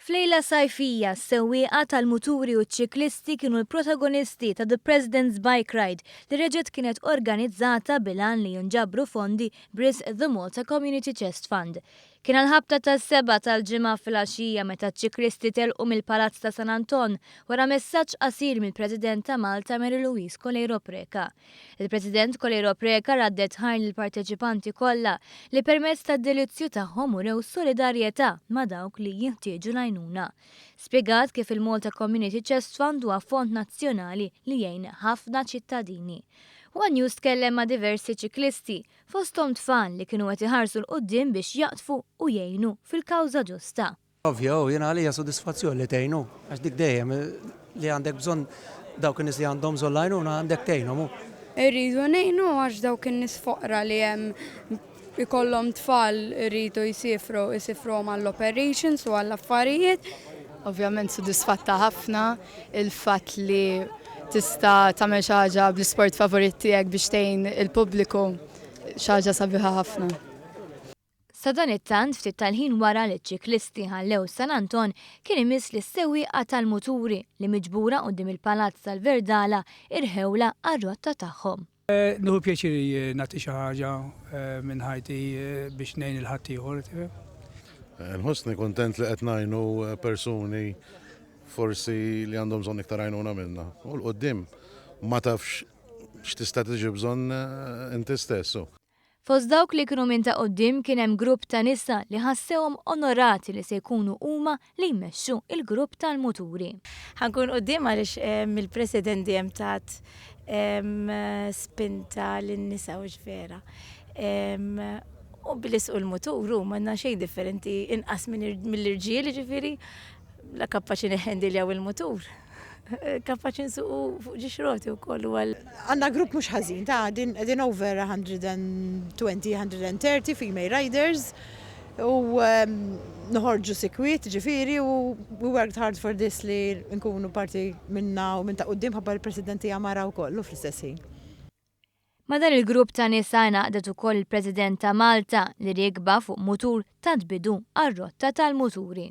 F'lejla sajfija, s-sewwieqa tal-muturi u ċiklisti kienu l-protagonisti ta' The President's Bike Ride li reġgħet kienet organizzata bil-għan li jinġabru fondi bris the Malta Community Chest Fund. Kien għal-ħabta tas-7 tal-ġimgħa filgħaxija meta ċiklisti telqu mill-Palazz ta' Sant'Anton wara messaġġ qasir mill-President ta' Malta Mary Louise Preka. Il-President Preka raddet ħajn lill-parteċipanti kollha li permezz tad-delizzju tagħhom urew solidarjetà ma' dawk li jeħtieġu l-għajnuna. Spjegat kif il-Malta Community Chest Fund huwa fond nazzjonali li jgħin ħafna ċittadini. One News tkellem ma' diversi ċiklisti fosthom tfal li kienu qed iħarsu l-qudiem biex jaqtfu u jgħinu fil-kawża ġusta. Ovvja, jiena għalija sodisfazzjoni li tgħinu għax dik dejjem li għandek bżonn dawk in-nies li għandhom bżonn l-għajnuna għandek tgħinhom. Irridu ngħinu għax dawk in-nies foqra li hemm ikollhom tfal irridu jsifru għall-operations u għall-affarijiet. Ovvjament sodisfatta ħafna il-fatt li tista' tagħmel xi ħaġa bl-isport favorit tiegħek biex tgħin il-pubbliku xi ħaġa sabiħa ħafna. Sa dan it-tant ftit tal-ħin wara li ċ-ċiklisti ħallew Sant'Anton kien imiss li s-sewwieqa tal-muturi li miġbura quddiem il-Palazz tal-Verdala irħewla għar-rotta tagħhom. Nieħu pjaċir nagħti xi ħaġa minn ħajti biex ngħin il-ħadd ieħor. Nħossni kuntent li qed ngħinu persuni forsi li għandhom bżonn iktar għajnuna minna. U l-qoddim ma tafx x'tista' tiġi bżonn inti stessu. Fost dawk li kienu minn ta' qoddim kien hemm grupp ta' nisa li ħassewhom onorati li se jkunu huma li jmexxu il-grupp tal-muturi. Ħankun qoddim għaliex il-President dejjem tat spinta lin-nisa u ġvera. U bil-isqu l-muturu m'għandna xejn differenti inqas mill-irġiel ġifieri la kapaċi neħendiljaw il-mutur. Kapaċi nsuqu fuq ġixroti wkoll għal. Għandna grupp mhux ħażin ta' din over 120-130 female riders u noħorġu sikwiet ġifieri u we worked hard for this li nkunu parti minna u minn ta' quddiem ħabba l-Presidenti Amara wkoll fl-istess ħin. Ma dan il-grupp ta' nisa ngħaqdet ukoll il-President ta' Malta li rikba fuq mutur ta' tbidu għar-rotta tal-muturi.